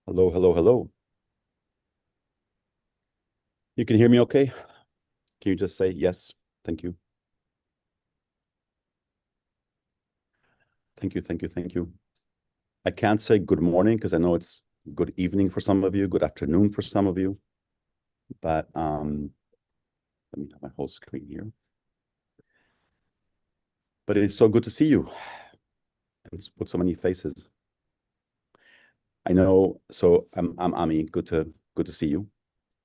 Hello, hello, hello. You can hear me okay? Can you just say yes? Thank you. Thank you, thank you, thank you. I can't say good morning because I know it's good evening for some of you, good afternoon for some of you, but let me have my whole screen here. But it's so good to see you and put so many faces. I know, so I'm Ami. Good to see you.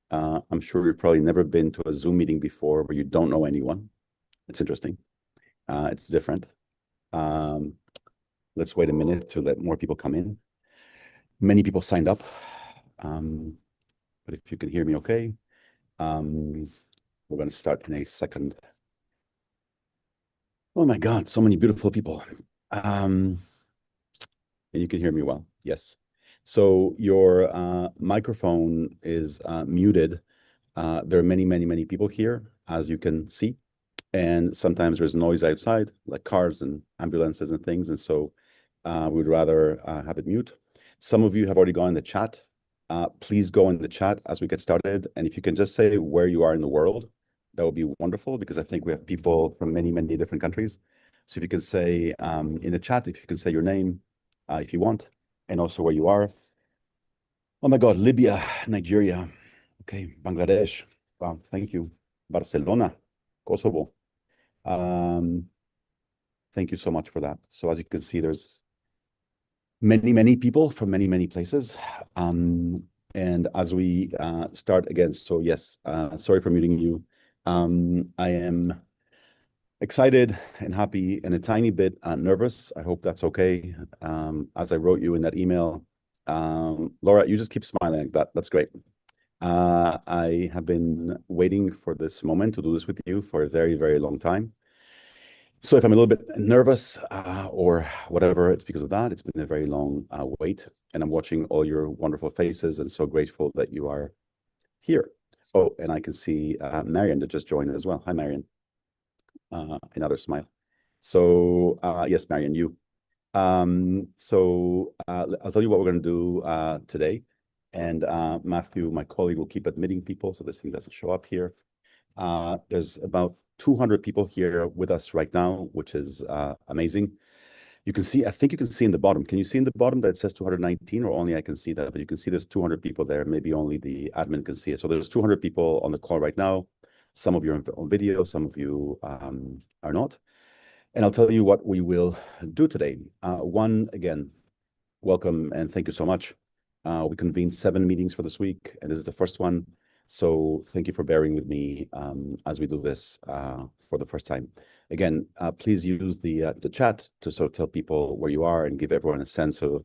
I'm sure you've probably never been to a Zoom meeting before where you don't know anyone. It's interesting. It's different. Um, let's wait a minute to let more people come in. Many people signed up. Um, but if you can hear me okay, um, we're going to start in a second. Oh my God, so many beautiful people. And you can hear me well. Yes. So your microphone is muted. There are many, many, many people here, as you can see. And sometimes there's noise outside, like cars and ambulances and things. And so we'd rather have it mute. Some of you have already gone in the chat. Please go in the chat as we get started. And if you can just say where you are in the world, that would be wonderful because I think we have people from many, many different countries. So if you can say in the chat, if you can say your name, if you want, and also where you are. Oh my God, Libya, Nigeria, okay, Bangladesh. Wow, thank you. Barcelona, Kosovo. Um, thank you so much for that. So as you can see, there's many, many people from many, many places. And as we start again, so yes, sorry for muting you. I am excited and happy and a tiny bit nervous. I hope that's okay. As I wrote you in that email, Laura, you just keep smiling like that. That's great. I have been waiting for this moment to do this with you for a very, very long time. So if I'm a little bit nervous or whatever, it's because of that. It's been a very long wait, and I'm watching all your wonderful faces and so grateful that you are here. Oh, and I can see Marion that just joined as well. Hi, Marion. Another smile. So yes, Marion, you. I'll tell you what we're going to do today. And Matthew, my colleague, will keep admitting people so this thing doesn't show up here. There's about 200 people here with us right now, which is amazing. You can see, I think you can see in the bottom. Can you see in the bottom that it says 219 or only I can see that? But you can see there's 200 people there. Maybe only the admin can see it. So there's 200 people on the call right now. Some of you are on video, some of you are not. And I'll tell you what we will do today. One, again, welcome and thank you so much. We convened 7 meetings for this week, and this is the first one. So thank you for bearing with me as we do this for the first time. Again, please use the chat to sort of tell people where you are and give everyone a sense of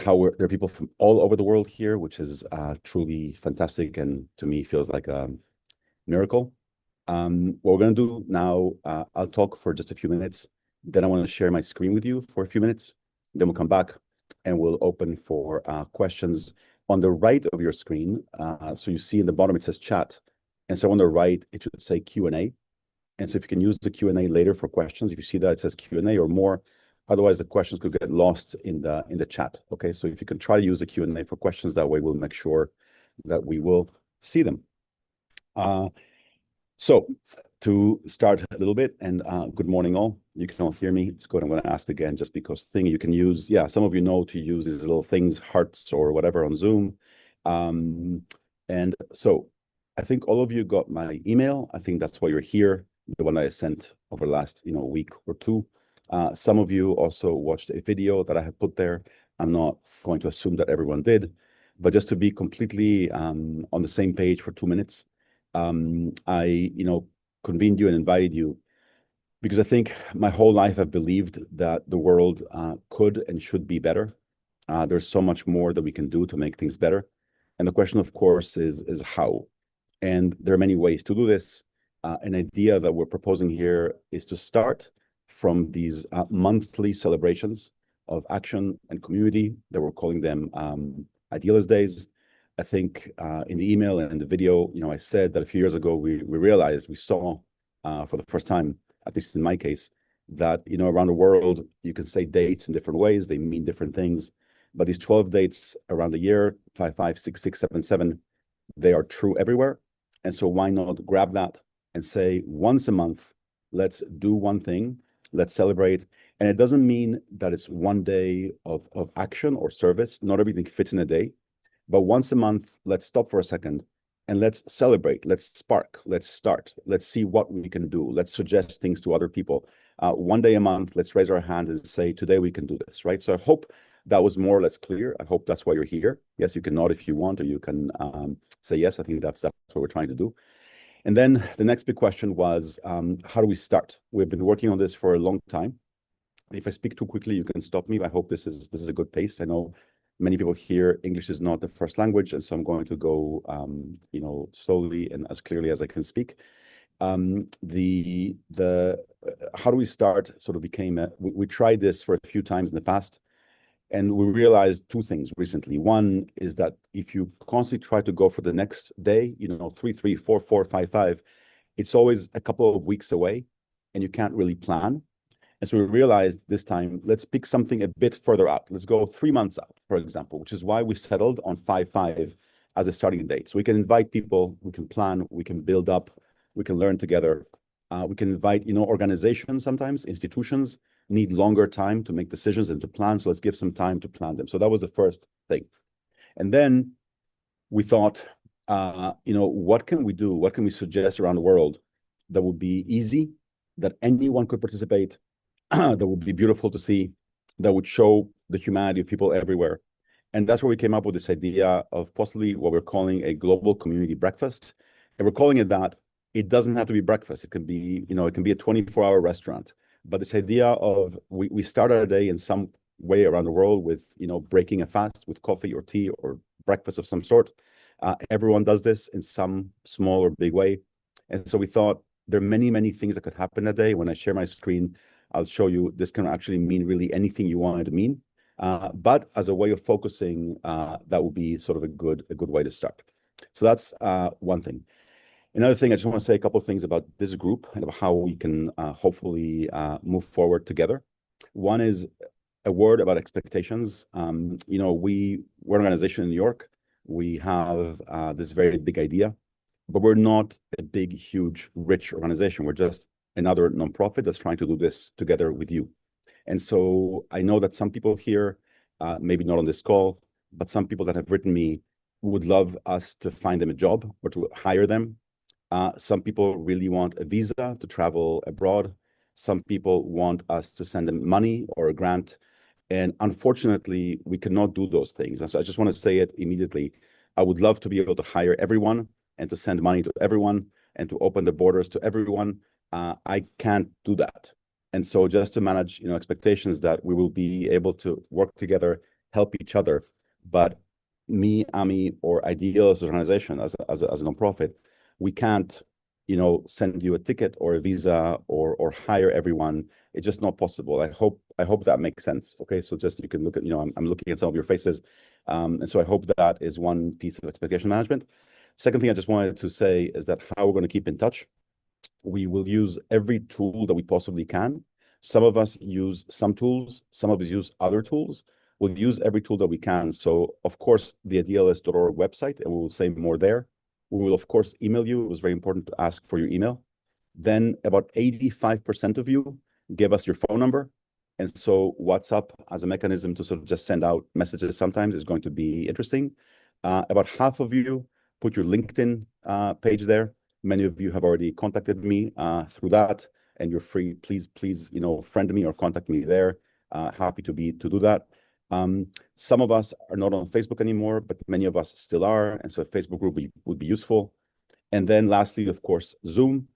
how there are people from all over the world here, which is truly fantastic and to me feels like a miracle. What we're going to do now, I'll talk for just a few minutes. Then I want to share my screen with you for a few minutes. Then we'll come back and we'll open for questions. On the right of your screen, so you see in the bottom, it says chat. And so on the right, it should say Q&A. And so if you can use the Q&A later for questions, if you see that it says Q&A or more, otherwise the questions could get lost in the chat. Okay, so if you can try to use the Q&A for questions, that way we'll make sure that we will see them. So to start a little bit, and good morning all. You can all hear me. It's good. I'm going to ask again just because thing you can use. Yeah, some of you know to use these little things, hearts or whatever on Zoom. And so I think all of you got my email. I think that's why you're here, the one I sent over the last week or two. Some of you also watched a video that I had put there. I'm not going to assume that everyone did, but just to be completely on the same page for 2 minutes, I convened you and invited you because I think my whole life I've believed that the world could and should be better. There's so much more that we can do to make things better. And the question, of course, is how. And there are many ways to do this. An idea that we're proposing here is to start from these monthly celebrations of action and community that we're calling them Idealist Days. I think in the email and in the video, I said that a few years ago, we realized, we saw for the first time, at least in my case, that, around the world, you can say dates in different ways. They mean different things. but these 12 dates around the year, 5, 5, 6, 6, 7, 7, they are true everywhere. And so why not grab that and say once a month, let's do one thing, let's celebrate. And it doesn't mean that it's one day of action or service. Not everything fits in a day, but once a month, let's stop for a second and let's celebrate, let's spark, let's start, let's see what we can do, let's suggest things to other people. One day a month, let's raise our hand and say, today we can do this, right? So I hope that was more or less clear. I hope that's why you're here. Yes, you can nod if you want, or you can say yes. I think that's what we're trying to do. And then the next big question was, how do we start? We've been working on this for a long time. If I speak too quickly, you can stop me. I hope this is a good pace. I know many people here, English is not the first language, and so I'm going to go, slowly and as clearly as I can speak. The how do we start sort of became we tried this for a few times in the past, and we realized two things recently. One is that if you constantly try to go for the next day, 3, 3, 4, 4, 5, 5, it's always a couple of weeks away, and you can't really plan. And so we realized this time, let's pick something a bit further out. Let's go 3 months out, for example, which is why we settled on 5/5 as a starting date. So we can invite people, we can plan, we can build up, we can learn together. We can invite, organizations sometimes, institutions need longer time to make decisions and to plan. So let's give some time to plan them. So that was the first thing. And then we thought, what can we do? What can we suggest around the world that would be easy, that anyone could participate, that would be beautiful to see, that would show the humanity of people everywhere. And that's where we came up with this idea of possibly what we're calling a global community breakfast. And we're calling it that. It doesn't have to be breakfast. It can be, it can be a 24-hour restaurant. But this idea of we start our day in some way around the world with, breaking a fast with coffee or tea or breakfast of some sort. Everyone does this in some small or big way. And so we thought there are many, many things that could happen that day. When I share my screen, I'll show you this can actually mean really anything you want it to mean. But as a way of focusing, that would be sort of a good way to start. So that's one thing. Another thing, I just want to say a couple of things about this group and about how we can hopefully move forward together. One is a word about expectations. We're an organization in New York. We have this very big idea, but we're not a big, huge, rich organization. We're just another nonprofit that's trying to do this together with you. And so I know that some people here, maybe not on this call, but some people that have written me would love us to find them a job or to hire them. Some people really want a visa to travel abroad. Some people want us to send them money or a grant. And unfortunately, we cannot do those things. And so I just want to say it immediately. I would love to be able to hire everyone and to send money to everyone and to open the borders to everyone. I can't do that. And so just to manage, expectations that we will be able to work together, help each other. But me, Ami, or Idealist organization as a nonprofit, we can't, send you a ticket or a visa or hire everyone. It's just not possible. I hope that makes sense. Okay, so just you can look at, I'm looking at some of your faces, and so I hope that is one piece of expectation management. Second thing I just wanted to say is that how we're going to keep in touch. We will use every tool that we possibly can. Some of us use some tools, some of us use other tools. We'll use every tool that we can. So, of course, the idealist.org website, and we will say more there. We will, of course, email you. It was very important to ask for your email. Then about 85% of you give us your phone number. And so WhatsApp as a mechanism to sort of just send out messages sometimes is going to be interesting. About half of you put your LinkedIn page there. Many of you have already contacted me through that, and you're free. Please, friend me or contact me there. Happy to do that. Some of us are not on Facebook anymore, but many of us still are, and so a Facebook group would be useful. And then lastly, of course, Zoom.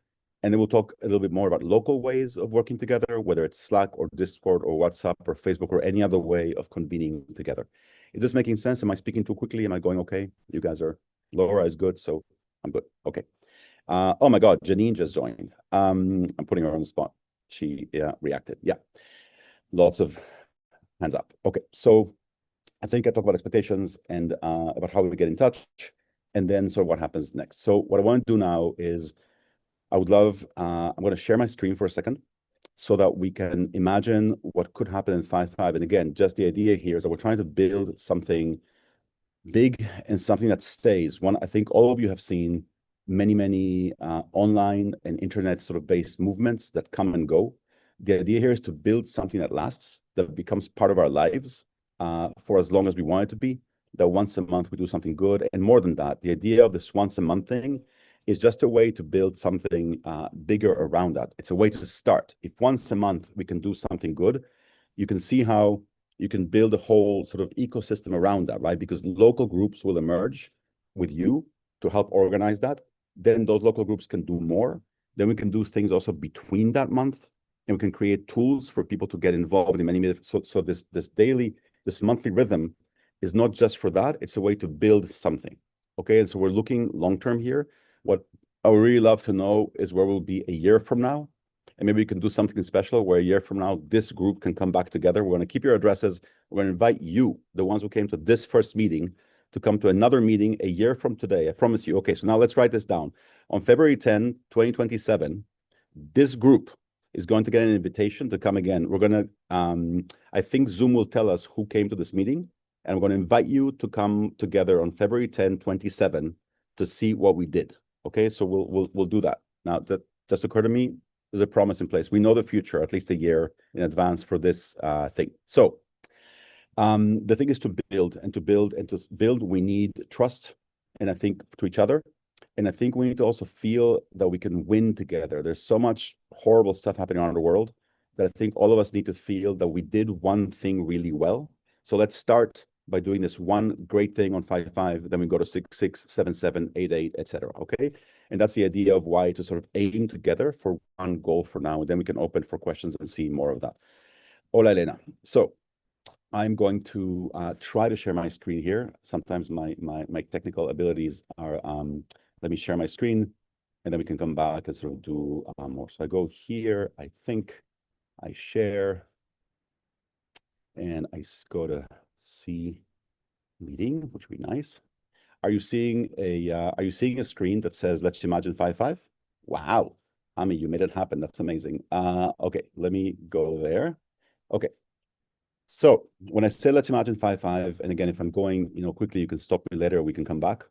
And then we'll talk a little bit more about local ways of working together, whether it's Slack or Discord or WhatsApp or Facebook or any other way of convening together. Is this making sense? Am I speaking too quickly? Am I going okay? You guys are, Laura is good, so I'm good. Okay. Oh my God, Janine just joined. I'm putting her on the spot. She reacted. Yeah, lots of hands up. Okay, so I think I talked about expectations and about how we get in touch, and then sort of what happens next. So what I want to do now is I would love, I'm going to share my screen for a second. so that we can imagine what could happen in 5.5. And again, just the idea here is that we're trying to build something big and something that stays. One, I think all of you have seen many online and internet sort of based movements that come and go. The idea here is to build something that lasts, that becomes part of our lives for as long as we want it to be, that once a month we do something good. And more than that, the idea of this once a month thing is just a way to build something bigger around that. It's a way to start. If once a month we can do something good, you can see how you can build a whole sort of ecosystem around that, right? Because local groups will emerge with you to help organize that. Then those local groups can do more. Then we can do things also between that month, and we can create tools for people to get involved in many. So this monthly rhythm is not just for that. It's a way to build something. Okay, and so we're looking long term here. What I would really love to know is where we'll be a year from now. And maybe we can do something special where a year from now, this group can come back together. We're going to keep your addresses. We're going to invite you, the ones who came to this first meeting, to come to another meeting a year from today. I promise you. Okay, so now let's write this down. On February 10, 2027, this group is going to get an invitation to come again. We're going to, I think Zoom will tell us who came to this meeting. And we're going to invite you to come together on February 10, 27 to see what we did. Okay, so we'll do that. Now, that just occurred to me, there's a promise in place. We know the future, at least a year in advance for this thing. So the thing is to build, and to build, we need trust, and I think to each other. And I think we need to also feel that we can win together. There's so much horrible stuff happening around the world that I think all of us need to feel that we did one thing really well. So let's start by doing this one great thing on 5.5, then we go to 6.6, 7.7, 8.8, etc. Okay, and that's the idea of why to sort of aim together for one goal for now, and then we can open for questions and see more of that. Hola, Elena. So I'm going to try to share my screen here. Sometimes my technical abilities are. Let me share my screen, and then we can come back and sort of do more. So I go here. I think I share, and I go to see meeting, which would be nice. Are you seeing a screen that says let's imagine 5.5? Wow, Ami, you made it happen. That's amazing. Okay, let me go there. Okay, so when I say let's imagine 5.5, and again, if I'm going quickly, you can stop me later, we can come back.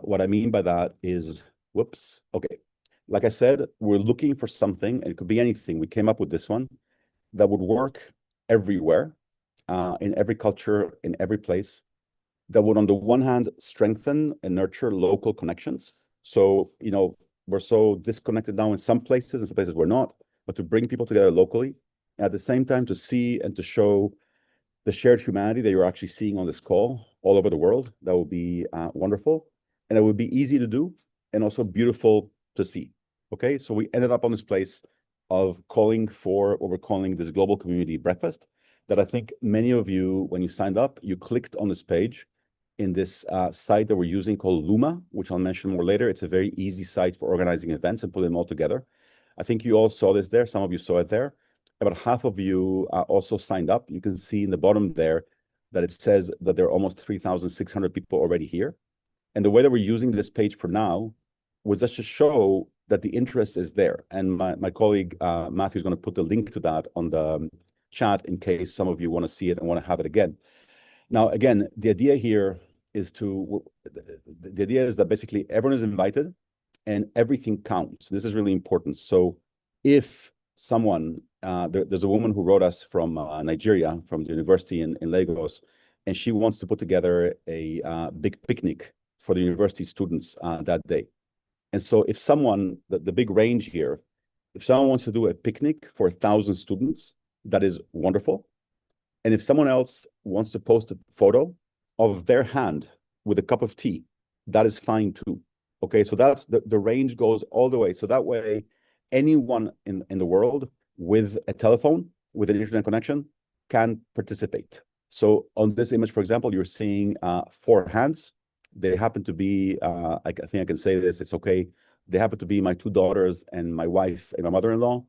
What I mean by that is, whoops, okay, like I said, we're looking for something, and it could be anything. We came up with this one that would work everywhere, in every culture, in every place, that would, on the one hand, strengthen and nurture local connections. So, we're so disconnected now in some places, in some places we're not, but to bring people together locally, at the same time to see and to show the shared humanity that you're actually seeing on this call all over the world. That would be wonderful. And it would be easy to do and also beautiful to see. Okay, so we ended up on this place of calling for what we're calling this global community breakfast, that I think many of you, when you signed up, you clicked on this page in this site that we're using called Luma, which I'll mention more later. It's a very easy site for organizing events and putting them all together. I think you all saw this there. Some of you saw it there. About half of you also signed up. You can see in the bottom there that it says that there are almost 3,600 people already here. And the way that we're using this page for now was just to show that the interest is there. And my colleague, Matthew, is going to put the link to that on the chat in case some of you want to see it and want to have it again. Now, again, the idea here is the idea is that basically everyone is invited and everything counts. This is really important. So if someone, there's a woman who wrote us from Nigeria, from the university in Lagos, and she wants to put together a big picnic for the university students that day. And so if someone, the big range here, if someone wants to do a picnic for 1,000 students, that is wonderful. And if someone else wants to post a photo of their hand with a cup of tea, that is fine too. Okay, so that's the range goes all the way. So that way, anyone in the world with a telephone, with an internet connection, can participate. So on this image, for example, you're seeing 4 hands. They happen to be, I think I can say this, it's okay. They happen to be my 2 daughters and my wife and my mother-in-law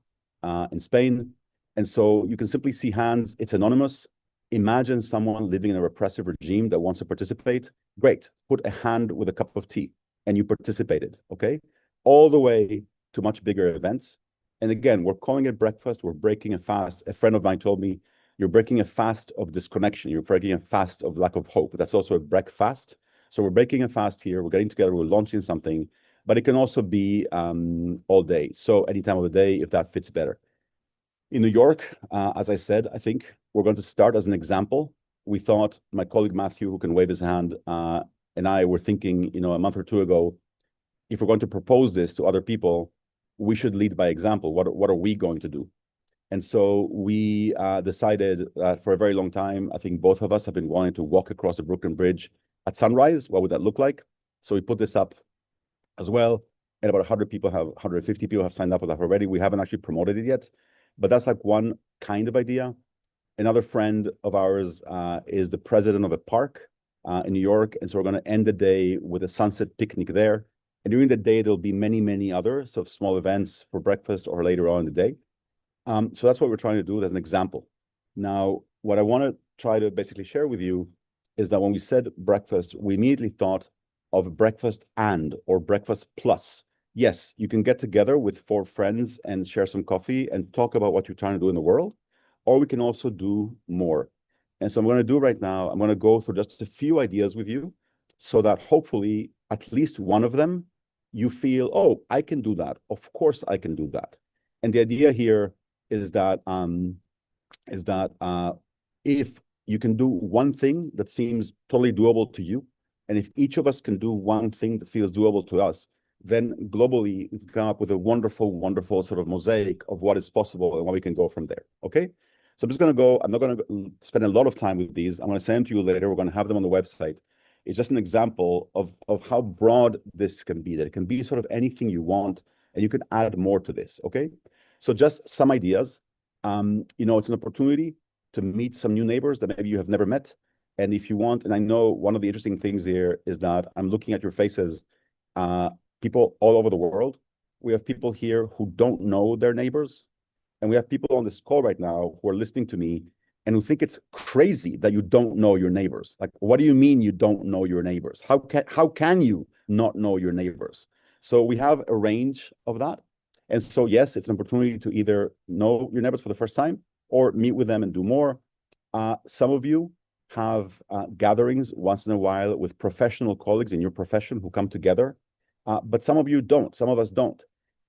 in Spain. And so you can simply see hands. It's anonymous. Imagine someone living in a repressive regime that wants to participate. Great. Put a hand with a cup of tea and you participated, okay? All the way to much bigger events. And again, we're calling it breakfast. We're breaking a fast. A friend of mine told me, you're breaking a fast of disconnection. You're breaking a fast of lack of hope. That's also a breakfast. So we're breaking a fast here. We're getting together. We're launching something, but it can also be all day. So any time of the day, if that fits better. In New York, as I said, I think we're going to start as an example. We thought my colleague Matthew, who can wave his hand, and I were thinking, a month or two ago, if we're going to propose this to other people, we should lead by example. What are we going to do? And so we decided that for a very long time, I think both of us have been wanting to walk across the Brooklyn Bridge at sunrise. What would that look like? So we put this up as well. And about 150 people have signed up for that already. We haven't actually promoted it yet, but that's like one kind of idea. Another friend of ours is the president of a park in New York. And so we're going to end the day with a sunset picnic there. And during the day, there'll be many, many other sort of small events for breakfast or later on in the day. So that's what we're trying to do as an example. Now, what I want to try to basically share with you is that when we said breakfast, we immediately thought of breakfast or breakfast plus. Yes, you can get together with 4 friends and share some coffee and talk about what you're trying to do in the world, or we can also do more. And so I'm going to do right now, I'm going to go through just a few ideas with you so that hopefully at least one of them, you feel, oh, I can do that. Of course I can do that. And the idea here is that if you can do one thing that seems totally doable to you, and if each of us can do one thing that feels doable to us, then globally we can come up with a wonderful, wonderful sort of mosaic of what is possible and what we can go from there. Okay. So I'm just going to go, I'm not going to spend a lot of time with these. I'm going to send them to you later. We're going to have them on the website. It's just an example of how broad this can be, that it can be sort of anything you want, and you can add more to this. Okay. So just some ideas. It's an opportunity to meet some new neighbors that maybe you have never met. And if you want, and I know one of the interesting things here is that I'm looking at your faces, people all over the world. We have people here who don't know their neighbors. And we have people on this call right now who are listening to me and who think it's crazy that you don't know your neighbors. Like, what do you mean you don't know your neighbors? How can you not know your neighbors? So we have a range of that. And so, yes, it's an opportunity to either know your neighbors for the first time or meet with them and do more. Some of you have gatherings once in a while with professional colleagues in your profession who come together, but some of you don't. Some of us don't.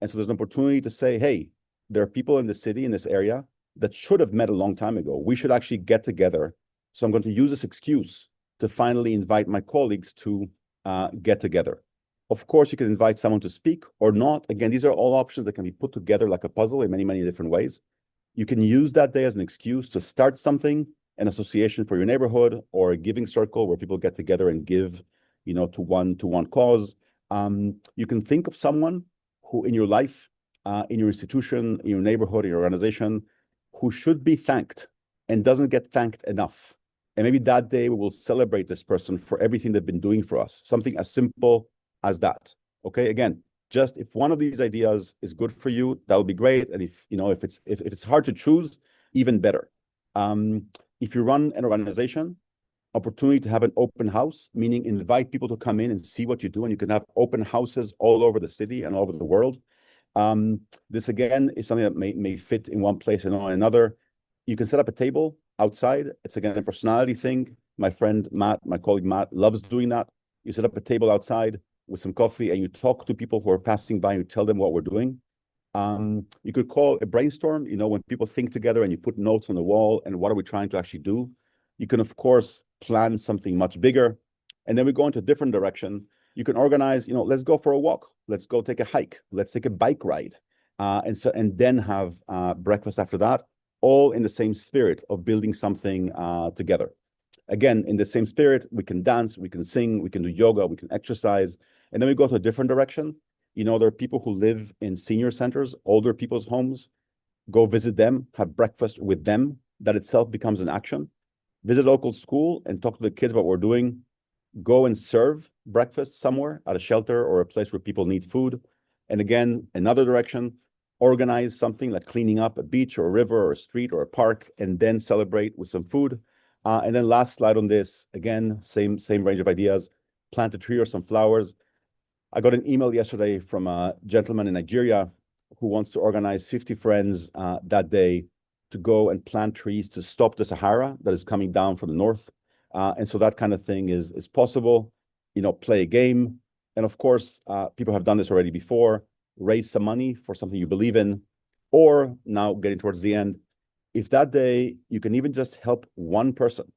And so there's an opportunity to say, hey, there are people in the city, in this area, that should have met a long time ago. We should actually get together. So I'm going to use this excuse to finally invite my colleagues to get together. Of course, you can invite someone to speak or not. Again, these are all options that can be put together like a puzzle in many, many different ways. You can use that day as an excuse to start something, an association for your neighborhood or a giving circle where people get together and give, to one cause. You can think of someone who in your life, in your institution, in your neighborhood, in your organization, who should be thanked and doesn't get thanked enough. And maybe that day we will celebrate this person for everything they've been doing for us. Something as simple as that. Okay. Again, just if one of these ideas is good for you, that'll be great. And if it's hard to choose, even better. If you run an organization, opportunity to have an open house, meaning invite people to come in and see what you do, and you can have open houses all over the city and all over the world. This again is something that may fit in one place and not another. You can set up a table outside. It's again a personality thing. My friend Matt, my colleague Matt, loves doing that. You set up a table outside with some coffee and you talk to people who are passing by and you tell them what we're doing. You could call a brainstorm, when people think together and you put notes on the wall and what are we trying to actually do. You can, of course, plan something much bigger. And then we go into a different direction. You can organize, let's go for a walk. Let's go take a hike. Let's take a bike ride. And then have breakfast after that, all in the same spirit of building something together. Again, in the same spirit, we can dance, we can sing, we can do yoga, we can exercise. And then we go to a different direction. There are people who live in senior centers, older people's homes. Go visit them, have breakfast with them. That itself becomes an action. Visit a local school and talk to the kids about what we're doing. Go and serve breakfast somewhere at a shelter or a place where people need food. And again, another direction, organize something like cleaning up a beach or a river or a street or a park, and then celebrate with some food. And then last slide on this, again, same range of ideas, plant a tree or some flowers. I got an email yesterday from a gentleman in Nigeria who wants to organize 50 friends that day to go and plant trees to stop the Sahara that is coming down from the north. And so that kind of thing is possible. Play a game. And of course, people have done this already before. Raise some money for something you believe in. Or now getting towards the end, if that day you can even just help one person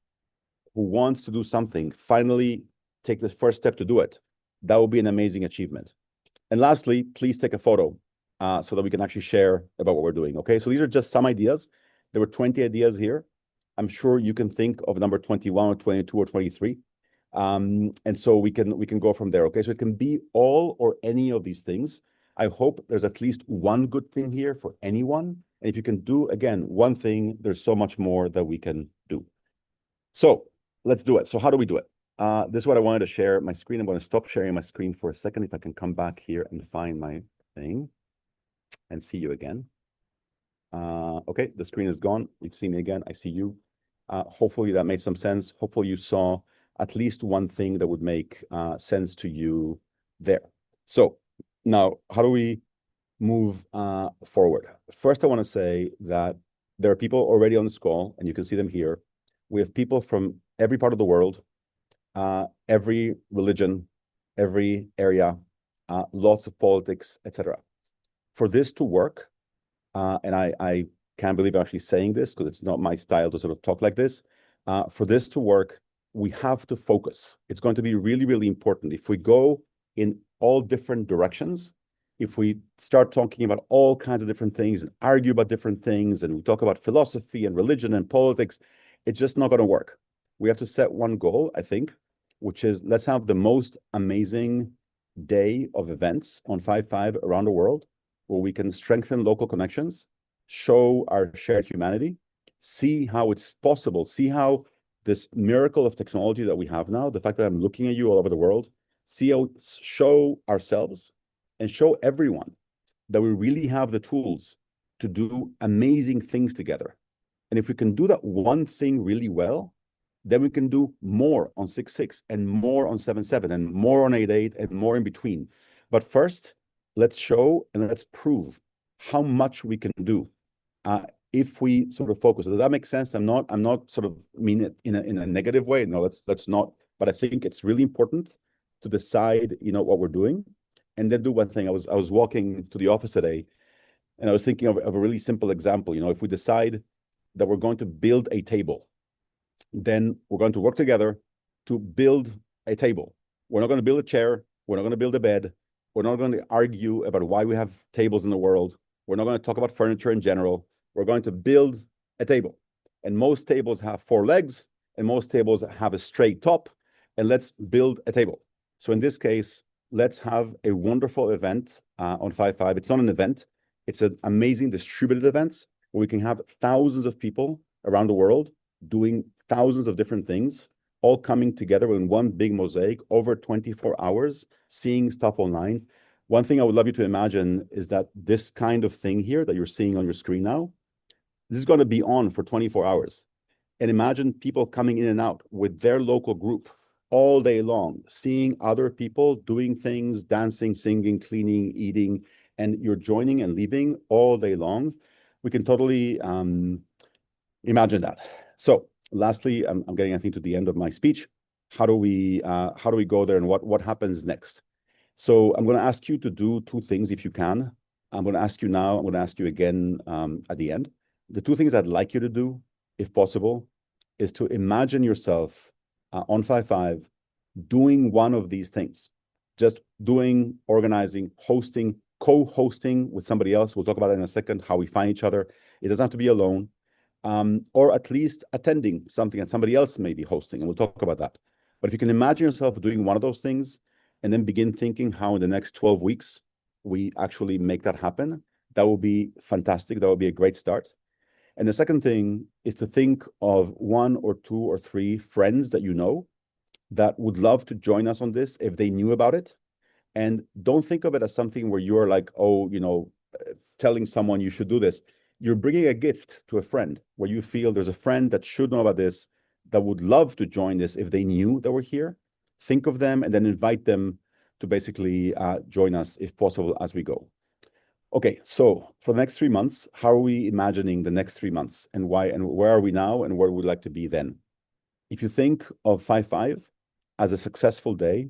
who wants to do something, finally take the first step to do it, that will be an amazing achievement. And lastly, please take a photo so that we can actually share about what we're doing. Okay, so these are just some ideas. There were 20 ideas here. I'm sure you can think of number 21 or 22 or 23. And so we can go from there. Okay, so it can be all or any of these things. I hope there's at least one good thing here for anyone. And if you can do, again, one thing, there's so much more that we can do. So let's do it. So how do we do it? This is what I wanted to share my screen. I'm going to stop sharing my screen for a second. If I can come back here and find my thing and see you again. Okay, the screen is gone. You see me again. I see you. Hopefully that made some sense. Hopefully you saw at least one thing that would make sense to you there. So now, how do we move forward? First, I want to say that there are people already on this call, and you can see them here. We have people from every part of the world, every religion, every area, lots of politics, etc. For this to work, and I can't believe I'm actually saying this because it's not my style to sort of talk like this. For this to work, we have to focus. It's going to be really, really important. If we go in all different directions, if we start talking about all kinds of different things and argue about different things, and we talk about philosophy and religion and politics, it's just not going to work. We have to set one goal, I think, which is let's have the most amazing day of events on 5/5 around the world, where we can strengthen local connections, show our shared humanity, see how it's possible, see how this miracle of technology that we have now, the fact that I'm looking at you all over the world, show ourselves and show everyone that we really have the tools to do amazing things together. And if we can do that one thing really well, then we can do more on 6/6 and more on 7/7 and more on 8/8 and more in between. But first, let's show and let's prove how much we can do if we sort of focus. Does that make sense? I'm not sort of mean it in a negative way. No, let's not. But I think it's really important to decide, what we're doing, and then do one thing. I was walking to the office today, and I was thinking of a really simple example. If we decide that we're going to build a table, then we're going to work together to build a table. We're not going to build a chair. We're not going to build a bed. We're not going to argue about why we have tables in the world. We're not going to talk about furniture in general. We're going to build a table. And most tables have 4 legs, and most tables have a straight top. And let's build a table. So in this case, let's have a wonderful event on 5/5. It's not an event. It's an amazing distributed event where we can have thousands of people around the world doing thousands of different things, all coming together in one big mosaic over 24 hours, seeing stuff online. One thing I would love you to imagine is that this kind of thing here that you're seeing on your screen now, this is going to be on for 24 hours. And imagine people coming in and out with their local group all day long, seeing other people doing things, dancing, singing, cleaning, eating, and you're joining and leaving all day long. We can totally imagine that. So lastly, I'm getting, I think, to the end of my speech. How do we go there, and what happens next? So I'm going to ask you to do 2 things if you can. I'm going to ask you now. I'm going to ask you again at the end. The 2 things I'd like you to do, if possible, is to imagine yourself on 5/5 doing one of these things. Just doing, organizing, hosting, co-hosting with somebody else. We'll talk about that in a second, how we find each other. It doesn't have to be alone. Or at least attending something that somebody else may be hosting, and we'll talk about that. But if you can imagine yourself doing one of those things and then begin thinking how in the next 12 weeks we actually make that happen, that will be fantastic. That will be a great start. And the second thing is to think of 1 or 2 or 3 friends that you know that would love to join us on this if they knew about it. And don't think of it as something where you're like, telling someone you should do this. You're bringing a gift to a friend where you feel there's a friend that should know about this, that would love to join this if they knew that we're here. Think of them and then invite them to basically join us if possible as we go. Okay, so for the next 3 months, how are we imagining the next 3 months and why and where are we now and where would we like to be then? If you think of 5/5 as a successful day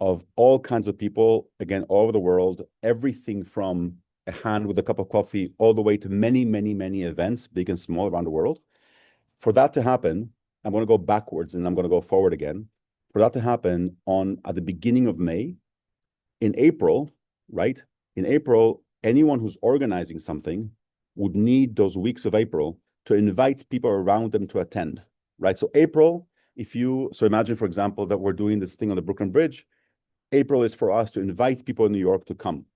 of all kinds of people, again, all over the world, everything from a hand with a cup of coffee all the way to many, many, many events, big and small around the world. For that to happen, I'm going to go backwards and I'm going to go forward again. For that to happen at the beginning of May, in April, right? In April, anyone who's organizing something would need those weeks of April to invite people around them to attend, right? So April, so imagine, for example, that we're doing this thing on the Brooklyn Bridge. April is for us to invite people in New York to come.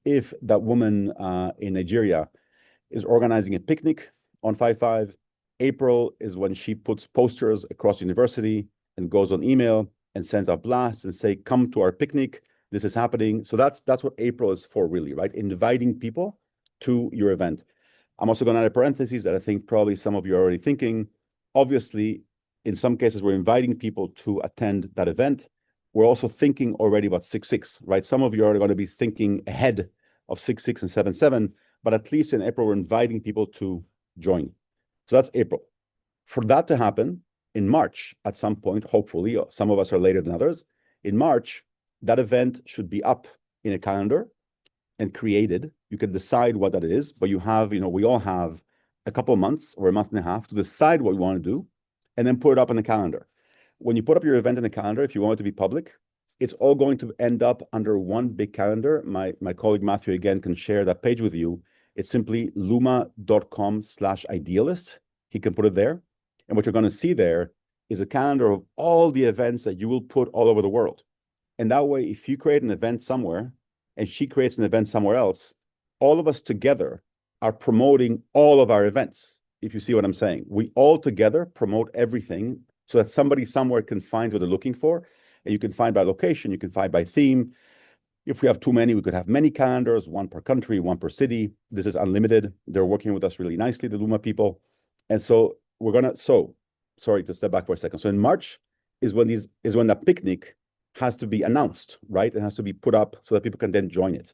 If that woman in Nigeria is organizing a picnic on 5/5, April is when she puts posters across university and goes on email and sends out blasts and say, come to our picnic. This is happening. So that's what April is for, really, right? Inviting people to your event. I'm also going to add a parenthesis that I think probably some of you are already thinking. Obviously, in some cases, we're inviting people to attend that event. We're also thinking already about 6/6, right? Some of you are going to be thinking ahead of 6/6 and 7/7, but at least in April, we're inviting people to join. So that's April. For that to happen in March, at some point, hopefully, some of us are later than others. In March, that event should be up in a calendar and created. You can decide what that is, but we all have a couple of months or a month and a half to decide what we want to do and then put it up on the calendar. When you put up your event in the calendar, if you want it to be public, it's all going to end up under one big calendar. My colleague Matthew, again, can share that page with you. It's simply luma.com/idealist. He can put it there. And what you're going to see there is a calendar of all the events that you will put all over the world. And that way, if you create an event somewhere and she creates an event somewhere else, all of us together are promoting all of our events. If you see what I'm saying, we all together promote everything so that somebody somewhere can find what they're looking for. And you can find by location, you can find by theme. If we have too many, we could have many calendars, one per country, one per city. This is unlimited. They're working with us really nicely, the Luma people. And so sorry to step back for a second. So in March is when that picnic has to be announced, right? It has to be put up so that people can then join it.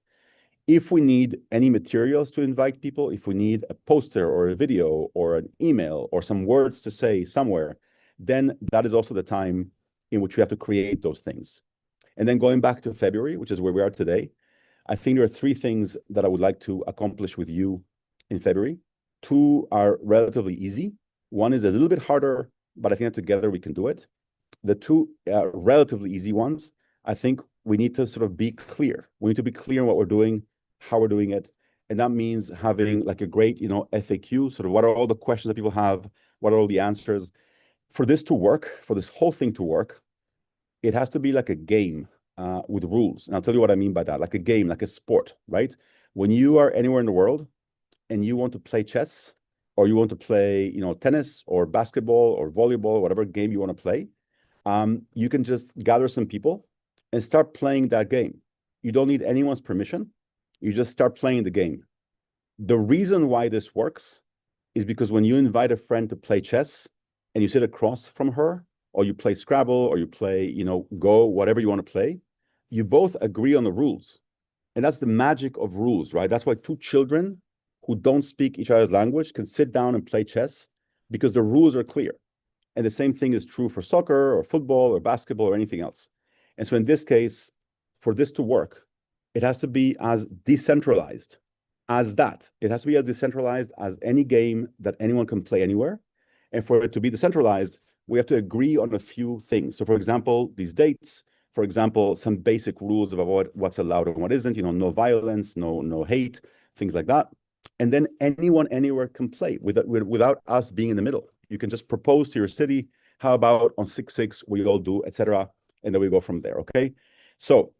If we need any materials to invite people, if we need a poster or a video or an email or some words to say somewhere, then that is also the time in which we have to create those things. And then going back to February, which is where we are today, I think there are 3 things that I would like to accomplish with you in February. 2 are relatively easy. One is a little bit harder, but I think that together we can do it. The 2 relatively easy ones, I think we need to sort of be clear. We need to be clear on what we're doing, how we're doing it. And that means having like a great, FAQ, sort of what are all the questions that people have? What are all the answers? For this to work, for this whole thing to work, it has to be like a game with rules. And I'll tell you what I mean by that, like a game, like a sport, right? When you are anywhere in the world and you want to play chess or you want to play, tennis or basketball or volleyball, whatever game you want to play, you can just gather some people and start playing that game. You don't need anyone's permission. You just start playing the game. The reason why this works is because when you invite a friend to play chess and you sit across from her, or you play Scrabble, or you play, Go, whatever you want to play, you both agree on the rules. And that's the magic of rules, right? That's why 2 children who don't speak each other's language can sit down and play chess because the rules are clear. And the same thing is true for soccer or football or basketball or anything else. And so in this case, for this to work, it has to be as decentralized as that. It has to be as decentralized as any game that anyone can play anywhere. And for it to be decentralized, we have to agree on a few things. So for example, these dates, for example, some basic rules about what's allowed and what isn't, no violence, no hate, things like that. And then anyone anywhere can play without us being in the middle. You can just propose to your city, how about on 6/6 we all do, etc. And then we go from there, okay? So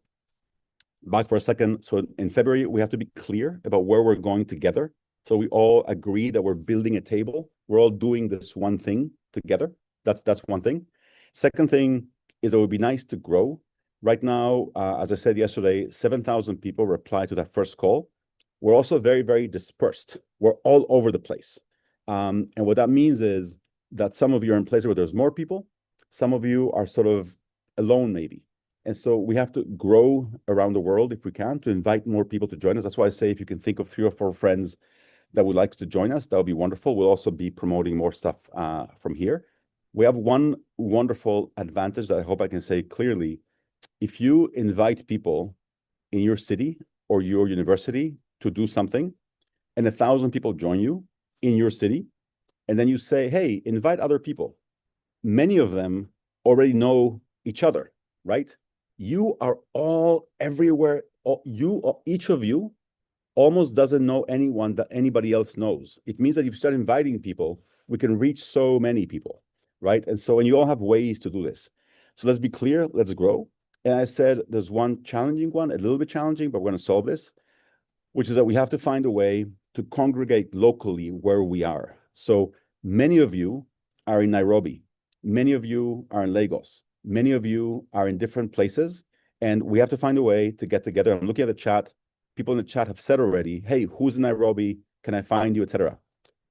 back for a second. So in February, we have to be clear about where we're going together. So we all agree that we're building a table. We're all doing this one thing together. That's one thing. Second thing is it would be nice to grow. Right now, as I said yesterday, 7,000 people replied to that first call. We're also very, very dispersed. We're all over the place. And what that means is that some of you are in places where there's more people. Some of you are sort of alone, maybe. And so we have to grow around the world if we can to invite more people to join us. That's why I say if you can think of 3 or 4 friends that would like to join us, that would be wonderful. We'll also be promoting more stuff from here. We have one wonderful advantage that I hope I can say clearly. If you invite people in your city or your university to do something, and 1,000 people join you in your city, and then you say, hey, invite other people. Many of them already know each other, right? You are all everywhere. Each of you almost doesn't know anyone that anybody else knows. It means that if you start inviting people, we can reach so many people, right? And so, and you all have ways to do this. So let's be clear, let's grow. And I said, there's one challenging one, a little bit challenging, but we're going to solve this, which is that we have to find a way to congregate locally where we are. So many of you are in Nairobi. Many of you are in Lagos. Many of you are in different places. And we have to find a way to get together. I'm looking at the chat. People in the chat have said already, hey, who's in Nairobi? Can I find you, etc.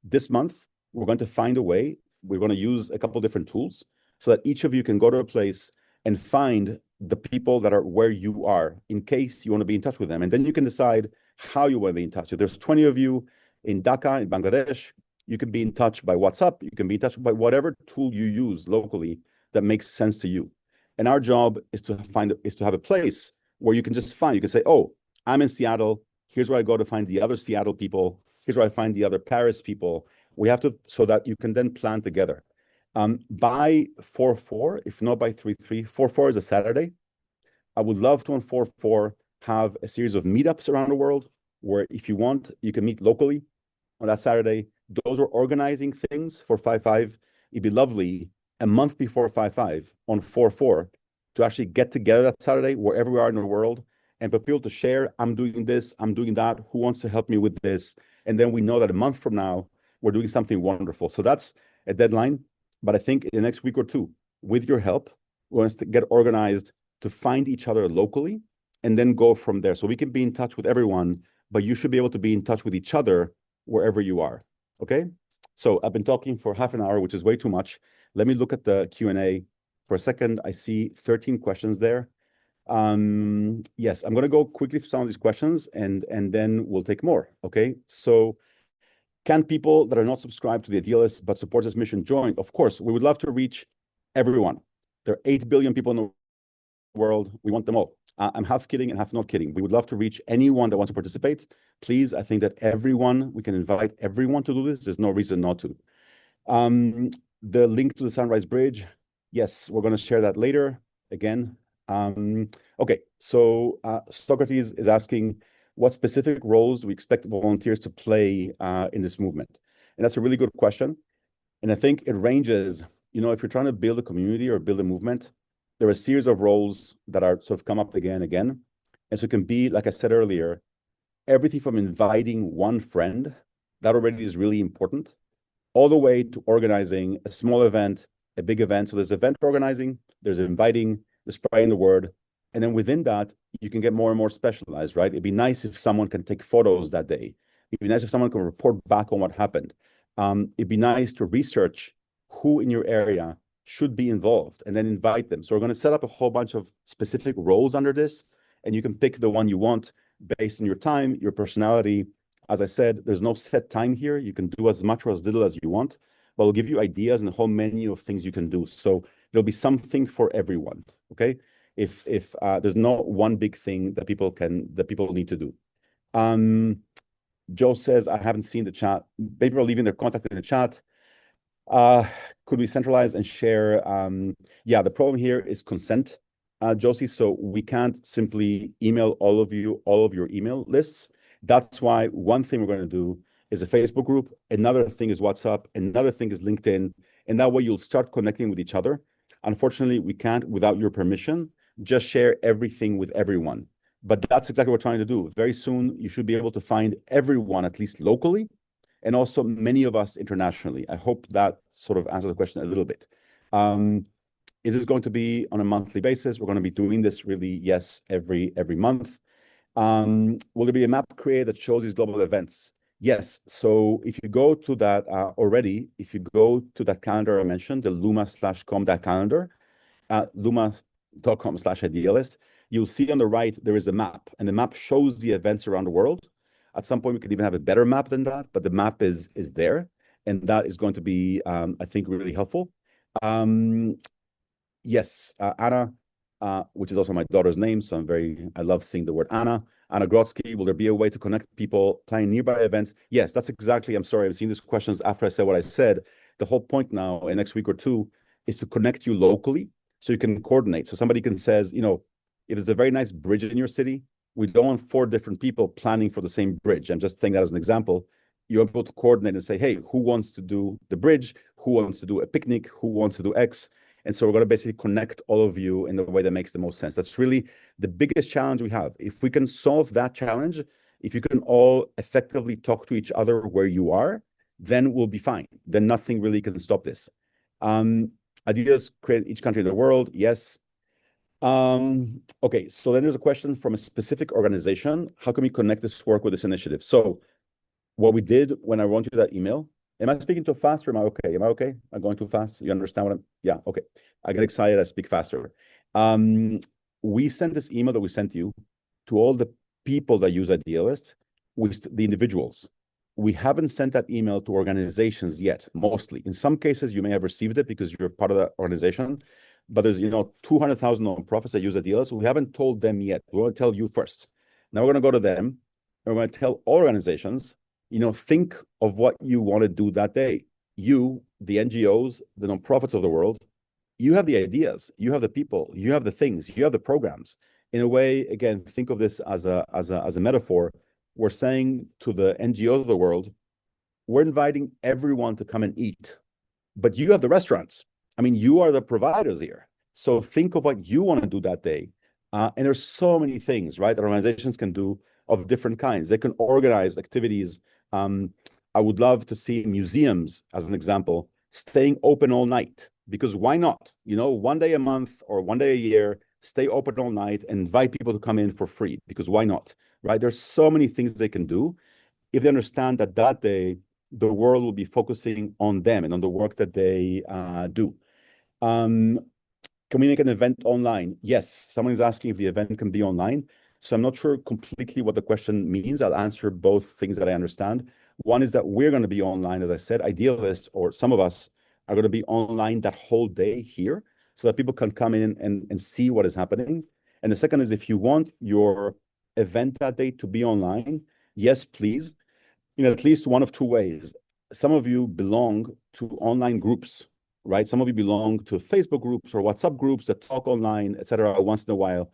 This month, we're going to find a way. We're going to use a couple different tools so that each of you can go to a place and find the people that are where you are in case you want to be in touch with them. And then you can decide how you want to be in touch. If there's 20 of you in Dhaka, in Bangladesh, you can be in touch by WhatsApp. You can be in touch by whatever tool you use locally that makes sense to you. And our job is to have a place where you can just find, you can say, oh, I'm in Seattle. Here's where I go to find the other Seattle people. Here's where I find the other Paris people. We have to, so that you can then plan together. By 4/4, if not by 3/3, 4/4 is a Saturday. I would love to on 4/4 have a series of meetups around the world where if you want, you can meet locally on that Saturday. Those are organizing things for 5/5. It'd be lovely a month before 5/5 on 4/4 to actually get together that Saturday wherever we are in the world and for people to share, I'm doing this, I'm doing that, who wants to help me with this? And then we know that a month from now, we're doing something wonderful. So that's a deadline. But I think in the next week or two, with your help, we're going to get organized to find each other locally and then go from there. So we can be in touch with everyone, but you should be able to be in touch with each other wherever you are. Okay? So I've been talking for half an hour, which is way too much. Let me look at the Q&A for a second. I see 13 questions there. Yes, I'm going to go quickly through some of these questions and then we'll take more. Okay? So can people that are not subscribed to the Idealist but support this mission join? Of course, we would love to reach everyone. There are 8 billion people in the world. We want them all. I'm half kidding and half not kidding. We would love to reach anyone that wants to participate. Please, I think that everyone, we can invite everyone to do this. There's no reason not to. The link to the Sunrise Bridge, yes, we're going to share that later. Again, okay, so Socrates is asking, what specific roles do we expect volunteers to play in this movement? And that's a really good question. And I think it ranges, you know, if you're trying to build a community or build a movement, there are a series of roles that are sort of come up again and again. And so it can be, like I said earlier, everything from inviting one friend, that already is really important, all the way to organizing a small event, a big event. So there's event organizing, there's inviting, there's spreading the word. And then within that, you can get more and more specialized, right? It'd be nice if someone can take photos that day. It'd be nice if someone can report back on what happened. It'd be nice to research who in your area should be involved and then invite them. So we're going to set up a whole bunch of specific roles under this, and you can pick the one you want based on your time, your personality. As I said, there's no set time here. You can do as much or as little as you want, but we'll give you ideas and a whole menu of things you can do. So there'll be something for everyone, okay? If there's not one big thing that people need to do. Joe says, I haven't seen the chat. People are leaving their contact in the chat. Could we centralize and share? Yeah, the problem here is consent, Josie. So we can't simply email all of your email lists. That's why one thing we're going to do is a Facebook group. Another thing is WhatsApp. Another thing is LinkedIn. And that way you'll start connecting with each other. Unfortunately, we can't, without your permission, just share everything with everyone. But that's exactly what we're trying to do. Very soon, you should be able to find everyone, at least locally, and also many of us internationally. I hope that sort of answers the question a little bit. Is this going to be on a monthly basis? We're going to be doing this really, yes, every month. Will there be a map created that shows these global events? Yes. So if you go to that already, if you go to that calendar I mentioned, the luma.com calendar, Luma idealist, you'll see on the right there is a map, and the map shows the events around the world. At some point, we could even have a better map than that, but the map is there, and that is going to be, I think, really helpful. Yes, Anna, which is also my daughter's name, so I love seeing the word Anna. Anna Grotsky, will there be a way to connect people planning nearby events? Yes, that's exactly. I'm sorry, I've seen these questions after I said what I said. The whole point now, in next week or two, is to connect you locally so you can coordinate. So somebody can says, if there's a very nice bridge in your city, we don't want 4 different people planning for the same bridge. I'm just saying that as an example. You're able to coordinate and say, hey, who wants to do the bridge? Who wants to do a picnic? Who wants to do X? And so we're going to basically connect all of you in the way that makes the most sense. That's really the biggest challenge we have. If we can solve that challenge, if you can all effectively talk to each other where you are, then we'll be fine. Then nothing really can stop this. Ideas create each country in the world. Yes. Okay, so then there's a question from a specific organization. How can we connect this work with this initiative? So what we did when I wrote you that email, am I speaking too fast or am I okay? Am I okay? Am I going too fast? You understand what yeah, okay. I get excited, I speak faster. We sent this email that we sent you to all the people that use Idealist, the individuals. We haven't sent that email to organizations yet, mostly. In some cases, you may have received it because you're part of that organization, but there's 200,000 nonprofits that use Idealist. We haven't told them yet. We want to tell you first. Now we're going to go to them, and we're going to tell all organizations, think of what you want to do that day. You, the NGOs, the nonprofits of the world, you have the ideas, you have the people, you have the things, you have the programs. In a way, again, think of this as a metaphor. We're saying to the NGOs of the world, we're inviting everyone to come and eat, but you have the restaurants. I mean, you are the providers here. So think of what you want to do that day. And there's so many things, right, that organizations can do of different kinds. They can organize activities. I would love to see museums, as an example, staying open all night, because why not? One day a month or one day a year, stay open all night and invite people to come in for free, because why not, right? There's so many things they can do if they understand that that day, the world will be focusing on them and on the work that they do. Can we make an event online? Yes, someone is asking if the event can be online. So I'm not sure completely what the question means. I'll answer both things that I understand. One is that we're going to be online, as I said. Idealist, or some of us, are going to be online that whole day here so that people can come in and see what is happening. And the second is, if you want your event that day to be online, yes, please, in at least one of 2 ways. Some of you belong to online groups, right? Some of you belong to Facebook groups or WhatsApp groups that talk online, etc. once in a while.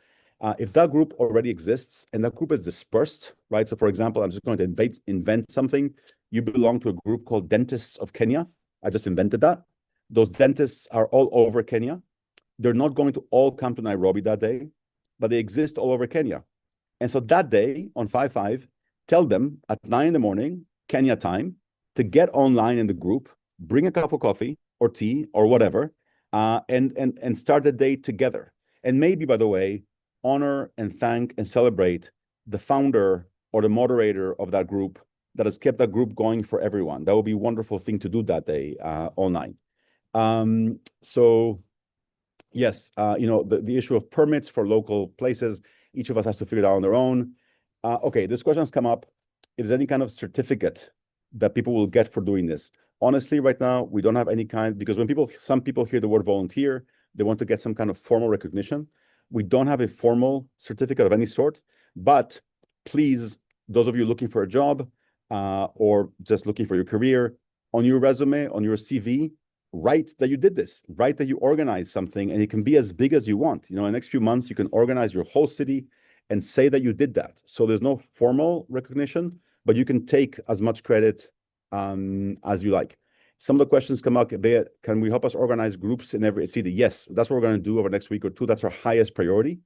If that group already exists and that group is dispersed, right? So for example, I'm just going to invent something. You belong to a group called Dentists of Kenya. I just invented that. Those dentists are all over Kenya. They're not going to all come to Nairobi that day, but they exist all over Kenya. And so that day on 5/5, tell them at 9 in the morning, Kenya time, to get online in the group, bring a cup of coffee or tea or whatever, and start the day together. And maybe, by the way, honor and thank and celebrate the founder or the moderator of that group that has kept that group going for everyone. That would be a wonderful thing to do that day online. So yes, the issue of permits for local places, each of us has to figure it out on their own. Okay, this question has come up. If there's any kind of certificate that people will get for doing this. Honestly, right now, we don't have any kind, because when some people hear the word volunteer, they want to get some kind of formal recognition. We don't have a formal certificate of any sort, but please, those of you looking for a job or just looking for your career, on your resume, on your CV, write that you did this, write that you organized something, and it can be as big as you want. In the next few months, you can organize your whole city and say that you did that. So there's no formal recognition, but you can take as much credit as you like. Some of the questions come up, can we help us organize groups in every city? Yes, that's what we're going to do over the next week or two. That's our highest priority.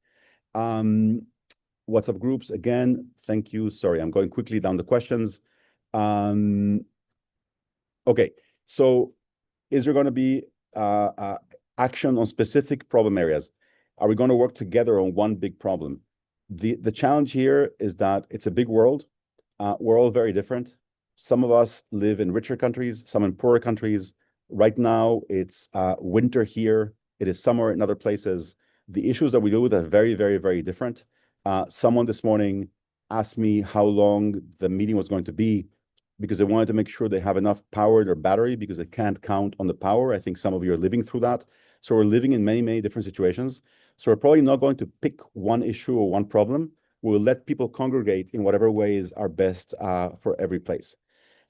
WhatsApp groups, again, thank you. Sorry, I'm going quickly down the questions. Okay, so is there going to be action on specific problem areas? Are we going to work together on one big problem? The challenge here is that it's a big world. We're all very different. Some of us live in richer countries, some in poorer countries. Right now, it's winter here. It is summer in other places. The issues that we deal with are very, very, very different. Someone this morning asked me how long the meeting was going to be because they wanted to make sure they have enough power in their battery because they can't count on the power. I think some of you are living through that. So we're living in many, many different situations. So we're probably not going to pick one issue or one problem. We'll let people congregate in whatever ways are best for every place.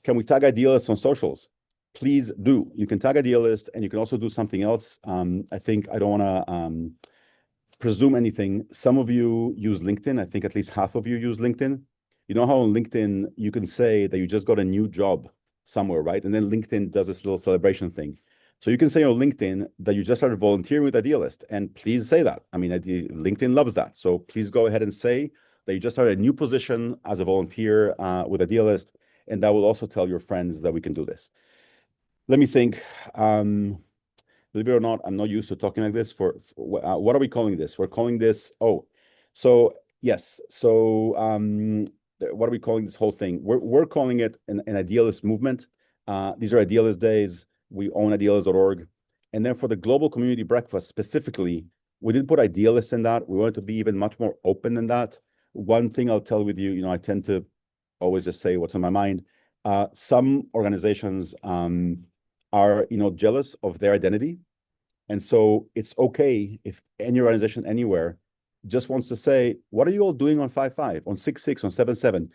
Can we tag Idealists on socials? Please do. You can tag Idealist, and you can also do something else. I think I don't want to presume anything. Some of you use LinkedIn. I think at least half of you use LinkedIn. You know how on LinkedIn you can say that you just got a new job somewhere, right? And then LinkedIn does this little celebration thing. So you can say on LinkedIn that you just started volunteering with Idealist, and please say that. I mean, LinkedIn loves that. So please go ahead and say that you just started a new position as a volunteer with Idealist, and that will also tell your friends that we can do this. Let me think. Believe it or not, I'm not used to talking like this. What are we calling this? We're calling this, yes. So what are we calling this whole thing? We're calling it an idealist movement. These are idealist days. We own idealist.org. And then for the global community breakfast specifically, we didn't put idealists in that. We wanted to be even much more open than that. One thing I'll tell with you, I tend to always just say what's on my mind. Some organizations are jealous of their identity. And so it's okay if any organization anywhere just wants to say, what are you all doing on 5/5, on 6/6, on 7/7?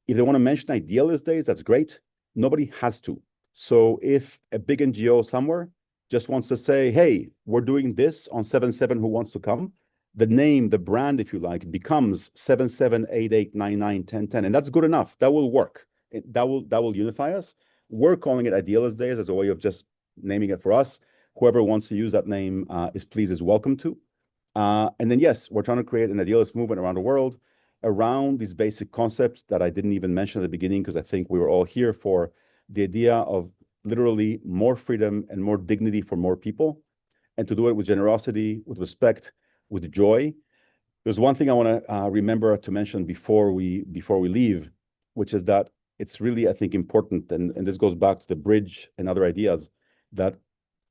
If they want to mention idealist days, that's great. Nobody has to. So if a big NGO somewhere just wants to say, hey, we're doing this on 7/7, who wants to come? The name, the brand, if you like, becomes 7788991010. And that's good enough. That will work. That will unify us. We're calling it Idealist Days as a way of just naming it for us. Whoever wants to use that name is welcome to. And then, yes, we're trying to create an idealist movement around the world around these basic concepts that I didn't even mention at the beginning because I think we were all here for the idea of literally more freedom and more dignity for more people, and to do it with generosity, with respect, with joy. There's one thing I want to remember to mention before we leave, which is that it's really, I think, important, and this goes back to the bridge and other ideas, that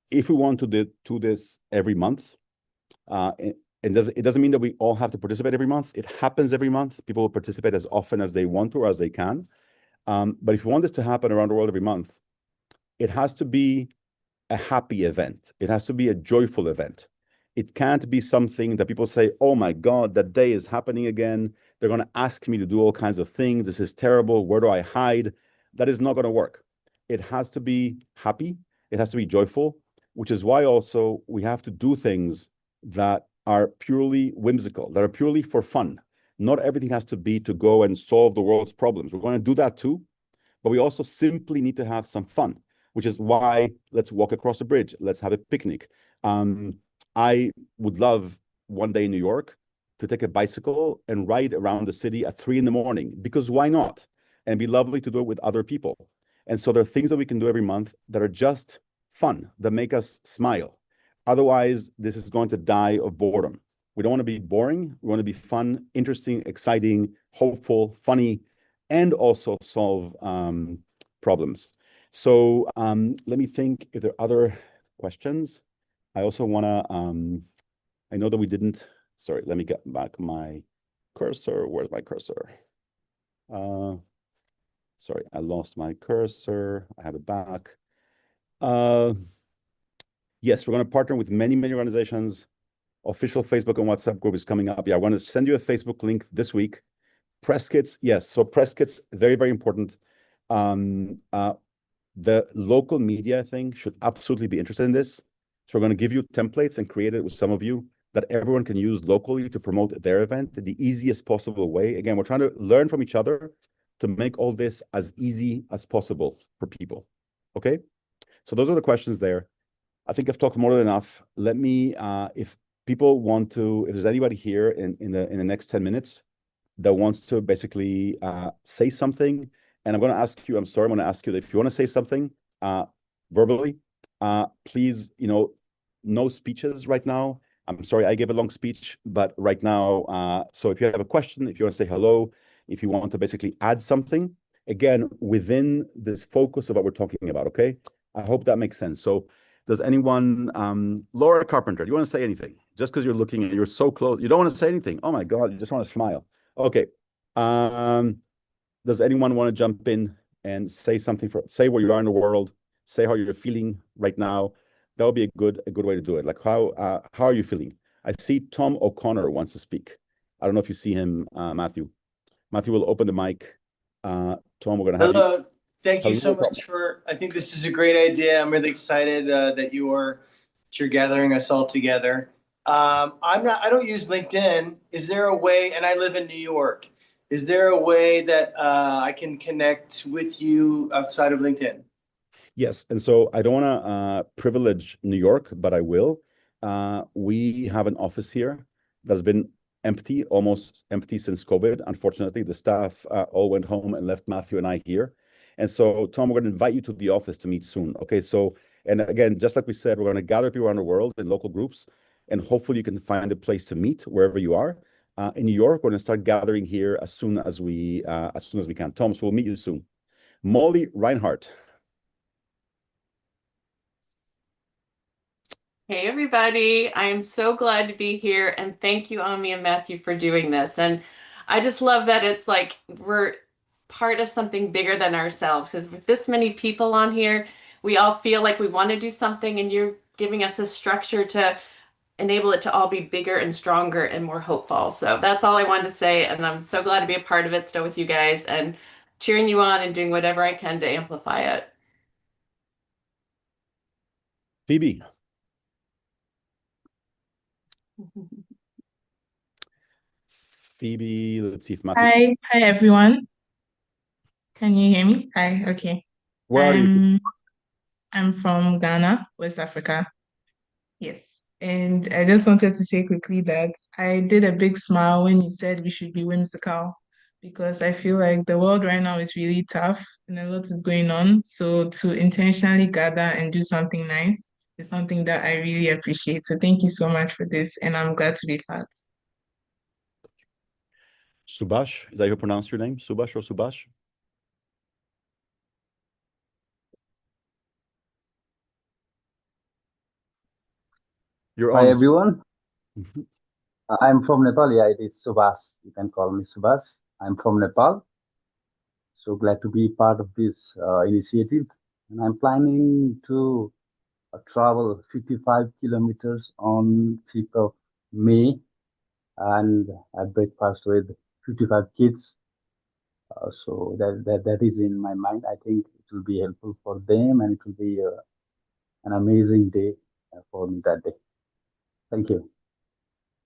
if we want to do this every month, it doesn't mean that we all have to participate every month. It happens every month. People will participate as often as they want to or as they can. But if you want this to happen around the world every month, it has to be a happy event. It has to be a joyful event. It can't be something that people say, oh my God, that day is happening again. They're going to ask me to do all kinds of things. This is terrible. Where do I hide? That is not going to work. It has to be happy. It has to be joyful, which is why also we have to do things that are purely whimsical, that are purely for fun. Not everything has to be to go and solve the world's problems. We're going to do that too, but we also simply need to have some fun, which is why let's walk across a bridge. Let's have a picnic. I would love one day in New York to take a bicycle and ride around the city at 3 a.m, because why not? And it'd be lovely to do it with other people. And so there are things that we can do every month that are just fun, that make us smile. Otherwise, this is going to die of boredom. We don't want to be boring. We want to be fun, interesting, exciting, hopeful, funny, and also solve problems. So let me think if there are other questions. I also want to, I know that we didn't, sorry, let me get back my cursor. Where's my cursor? Sorry, I lost my cursor. I have it back. Yes, we're going to partner with many, many organizations. Official Facebook and WhatsApp group is coming up. Yeah, I want to send you a Facebook link this week. Press kits, yes. So press kits, very, very important. The local media thing should absolutely be interested in this. So we're going to give you templates and create it with some of you that everyone can use locally to promote their event in the easiest possible way. Again, we're trying to learn from each other to make all this as easy as possible for people. Okay? So those are the questions there. I think I've talked more than enough. Let me, if people want to, if there's anybody here in the next 10 minutes that wants to basically say something, and I'm going to ask you, I'm sorry, I'm going to ask you that if you want to say something verbally, please, no speeches right now. I'm sorry, I gave a long speech, but right now, so if you have a question, if you want to say hello, if you want to basically add something, again, within this focus of what we're talking about, okay? I hope that makes sense. So Does anyone, Laura Carpenter, do you want to say anything? Just because you're looking and you're so close, you don't want to say anything. Oh my God, you just want to smile. Okay. Does anyone want to jump in and say something say where you are in the world, say how you're feeling right now? That would be a good way to do it. Like how are you feeling? I see Tom O'Connor wants to speak. I don't know if you see him, Matthew. Matthew will open the mic. Tom, we're going to have you. Hello. Thank you so Hello, Tom. much I think this is a great idea. I'm really excited that you're gathering us all together. I don't use LinkedIn. Is there a way, and I live in New York, is there a way that I can connect with you outside of LinkedIn? Yes, and so I don't want to privilege New York, but I will. We have an office here that's been empty, almost empty since COVID. Unfortunately, the staff all went home and left Matthew and I here. And so, Tom, we're going to invite you to the office to meet soon. Okay, so, and again, just like we said, we're going to gather people around the world in local groups, and hopefully you can find a place to meet wherever you are. In New York, we're going to start gathering here as soon as we can. Tom, so we'll meet you soon. Molly Reinhardt. Hey everybody, I am so glad to be here and thank you Ami and Matthew for doing this. And I just love that it's like we're part of something bigger than ourselves because with this many people on here, we all feel like we want to do something and you're giving us a structure to enable it to all be bigger and stronger and more hopeful. So that's all I wanted to say and I'm so glad to be a part of it still with you guys and cheering you on and doing whatever I can to amplify it. Phoebe. Phoebe, let's see if Matthew. Hi everyone. Can you hear me? Hi, okay. Where are you? I'm from Ghana, West Africa. Yes. And I just wanted to say quickly that I did a big smile when you said we should be whimsical because I feel like the world right now is really tough and a lot is going on. So to intentionally gather and do something nice is something that I really appreciate. So thank you so much for this, and I'm glad to be part. Subash, is that how you pronounce your name? Subash or Subash? You're on. Hi everyone. I'm from Nepal. Yeah, it is Subhas. You can call me Subhas. I'm from Nepal. So glad to be part of this initiative. And I'm planning to travel 55 kilometers on 5th of May and have breakfast with 55 kids. So that is in my mind. I think it will be helpful for them and it will be an amazing day for me that day. Thank you.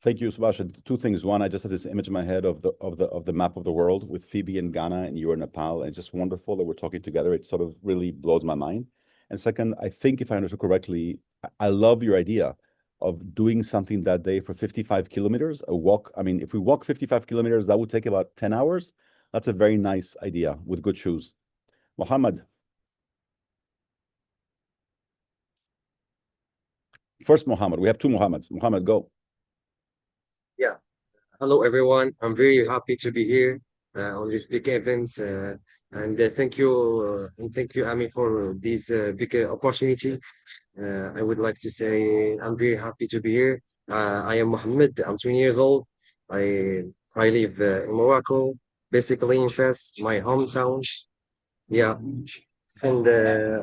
Thank you, Subhash. Two things. One, I just had this image in my head of the map of the world with Phoebe in Ghana and you in Nepal. And it's just wonderful that we're talking together. It sort of really blows my mind. And second, I think if I understood correctly, I love your idea of doing something that day for 55 kilometers, a walk. I mean, if we walk 55 kilometers, that would take about 10 hours. That's a very nice idea with good shoes. Mohammed. First, Mohammed. We have two Mohammeds. Mohammed, go. Yeah. Hello, everyone. I'm very happy to be here on this big event. And thank you, Ami, for this big opportunity. I would like to say I'm very happy to be here. I am Mohammed. I'm 20 years old. I live in Morocco, basically in Fes, my hometown. Yeah. And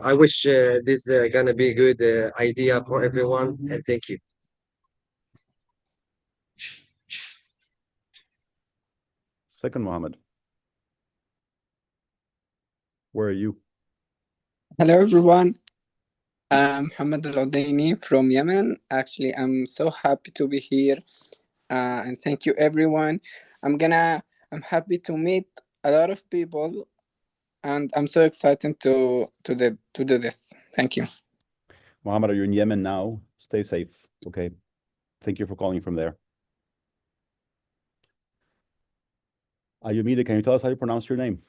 I wish this gonna be a good idea for everyone. And thank you. Second, Mohammed. Where are you? Hello, everyone. I'm Mohammed Al from Yemen. Actually, I'm so happy to be here. And thank you, everyone. I'm happy to meet a lot of people, and I'm so excited to do this. Thank you. Mohammed, are you in Yemen now? Stay safe. Okay. Thank you for calling from there. Ayumida, can you tell us how you pronounce your name?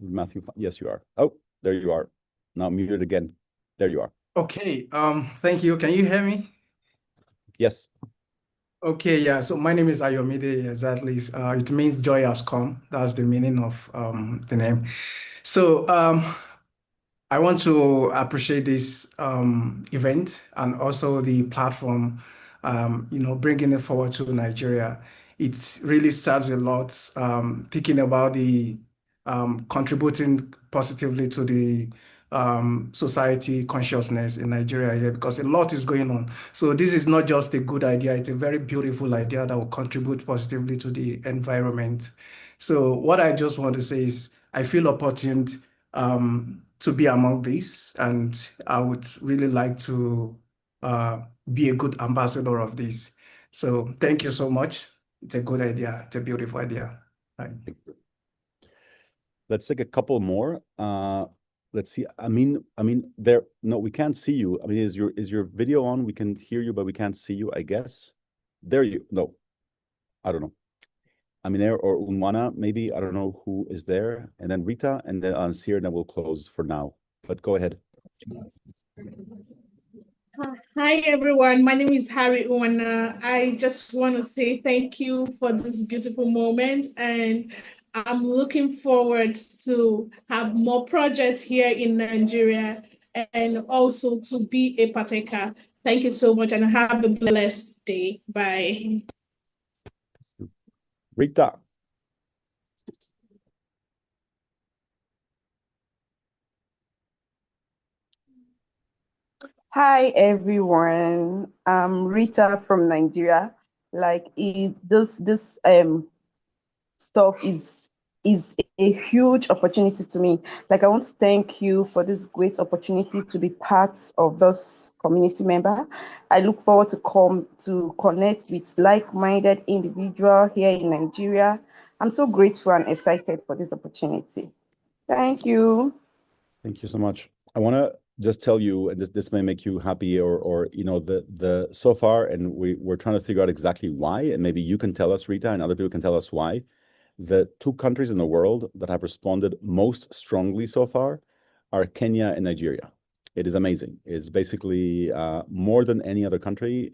Matthew, yes, you are. Oh, there you are. Now muted again. There you are. Okay. Thank you. Can you hear me? Yes. Okay, yeah. So my name is Ayomide, exactly. It means joy has come. That's the meaning of the name. So I want to appreciate this event and also the platform, bringing it forward to Nigeria. It really serves a lot, thinking about the contributing positively to the society consciousness in Nigeria here, because a lot is going on. So this is not just a good idea, it's a very beautiful idea that will contribute positively to the environment. So what I just want to say is I feel opportuned to be among these, and I would really like to be a good ambassador of this. So thank you so much. It's a good idea. It's a beautiful idea. Bye. Let's take a couple more. Let's see. There. No, we can't see you. I mean, is your video on? We can hear you, but we can't see you, I guess. There you. No, I don't know. Aminer or Unwana, maybe. I don't know who is there. And then Rita, and then Ansir, and then we'll close for now. But go ahead. Hi everyone, my name is Harry Uwana. I just want to say thank you for this beautiful moment, and I'm looking forward to have more projects here in Nigeria and also to be a partaker. Thank you so much and have a blessed day. Bye. Rita. Hi everyone, I'm Rita from Nigeria. This stuff is a huge opportunity to me. Like, I want to thank you for this great opportunity to be part of this community member. I look forward to connect with like-minded individual here in Nigeria. I'm so grateful and excited for this opportunity. Thank you. Thank you so much. I want to just tell you, and this may make you happy, or the so far, and we're trying to figure out exactly why, and maybe you can tell us, Rita, and other people can tell us why. The two countries in the world that have responded most strongly so far are Kenya and Nigeria. It is amazing. It's basically more than any other country.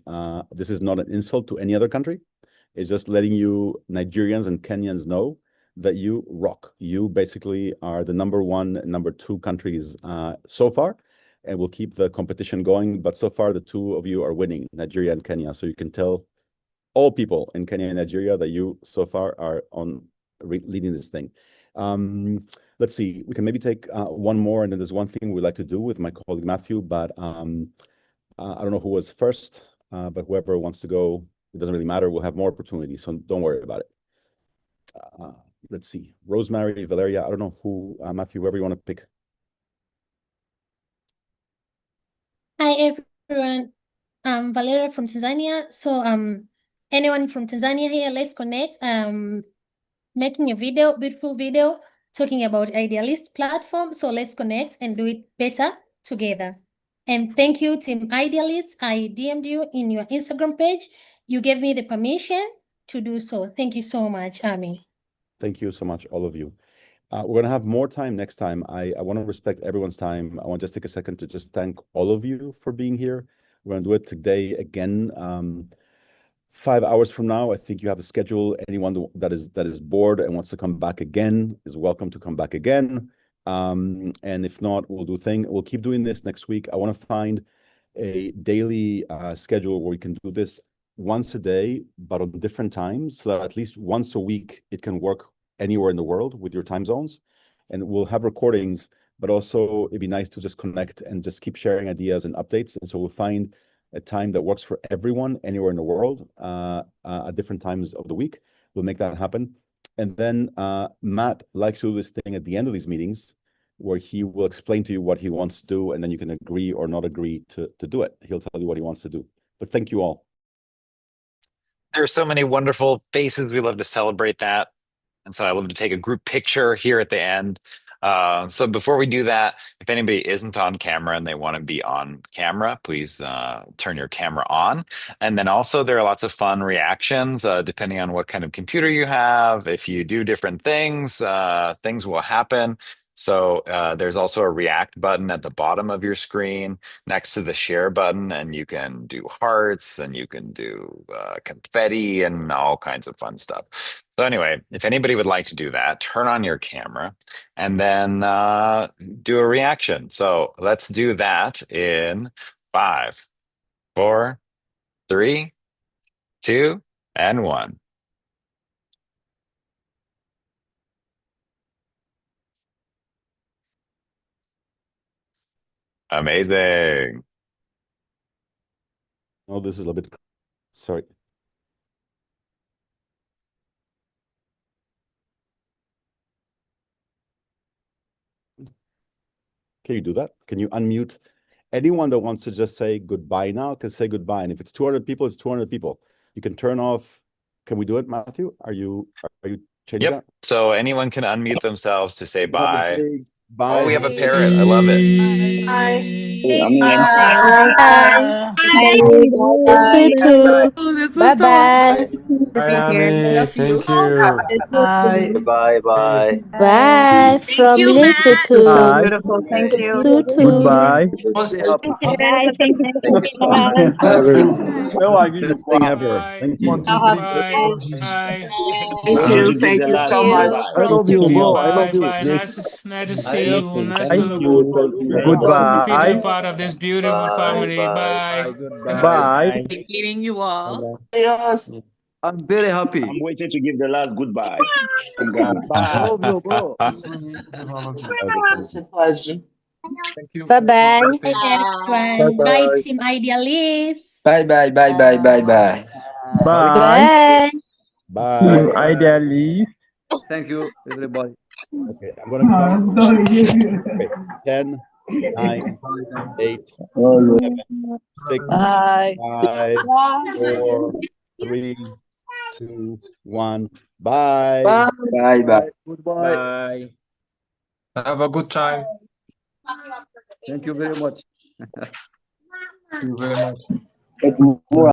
This is not an insult to any other country. It's just letting you Nigerians and Kenyans know that you rock. You basically are the number one and number two countries so far, and we'll keep the competition going. But so far, the two of you are winning, Nigeria and Kenya. So you can tell all people in Kenya and Nigeria that you so far are on leading this thing. Let's see, we can maybe take one more, and then there's one thing we'd like to do with my colleague Matthew, but I don't know who was first, but whoever wants to go, it doesn't really matter. We'll have more opportunities, so don't worry about it. Let's see, Rosemary, Valeria, I don't know who, Matthew, whoever you want to pick. Hi everyone, I'm Valeria from Tanzania. So anyone from Tanzania here, let's connect. Making a video, beautiful video, talking about Idealist platform. So let's connect and do it better together. And thank you, Team Idealist. I DM'd you in your Instagram page. You gave me the permission to do so. Thank you so much, Ami. Thank you so much, all of you. We're going to have more time next time. I want to respect everyone's time. I want to just take a second to just thank all of you for being here. We're going to do it today again. 5 hours from now, I think you have the schedule. Anyone that is bored and wants to come back again is welcome to come back again. And if not, we'll keep doing this next week. I want to find a daily schedule where we can do this once a day, but on different times, so that at least once a week it can work anywhere in the world with your time zones. And we'll have recordings, but also it'd be nice to just connect and just keep sharing ideas and updates. And so we'll find a time that works for everyone anywhere in the world at different times of the week. We'll make that happen. And then Matt likes to do this thing at the end of these meetings where he will explain to you what he wants to do, and then you can agree or not agree to do it. He'll tell you what he wants to do. But thank you all. There are so many wonderful faces. We love to celebrate that. And so I love to take a group picture here at the end. So before we do that, if anybody isn't on camera and they want to be on camera, please turn your camera on. And then also there are lots of fun reactions depending on what kind of computer you have. If you do different things, things will happen. So there's also a react button at the bottom of your screen next to the share button, and you can do hearts and you can do confetti and all kinds of fun stuff. So anyway, if anybody would like to do that, turn on your camera and then do a reaction. So let's do that in 5, 4, 3, 2, and 1. Amazing. Oh, this is a bit, sorry. Can you do that? Can you unmute? Anyone that wants to just say goodbye now can say goodbye. And if it's 200 people, it's 200 people. You can turn off. Can we do it, Matthew? Are you changing Yep. that? So anyone can unmute themselves to say bye. Bye. Oh, we have a parrot. I love it. Miss you too. Bye bye. Bye, Ami. Thank you. Bye bye. Bye from Lisa too. Bye. Beautiful. Thank you. Sue too. Goodbye. Bye. Thank you. Best thing ever. Thank you. Bye. Thank you. Thank you so much. I love you, bro. I love you. Nice to see you. Nice Thank to you. Goodbye. be part of this beautiful family. Bye. Bye. Meeting you all. Yes. I'm very happy. I'm waiting to give the last goodbye from Ghana. I love you, bro. It's a pleasure. Thank you. Bye bye. Everyone. Bye, Team Idealist. Bye bye bye bye bye bye. Bye. Bye. Team Idealist. Thank you, everybody. Okay, I'm gonna count. Okay, 10, 9, 8, 7, 6, Bye. 5, 4, 3, 2, 1. Bye. Bye bye. Goodbye. Bye. Have a good time. Thank you very much. Thank you very much.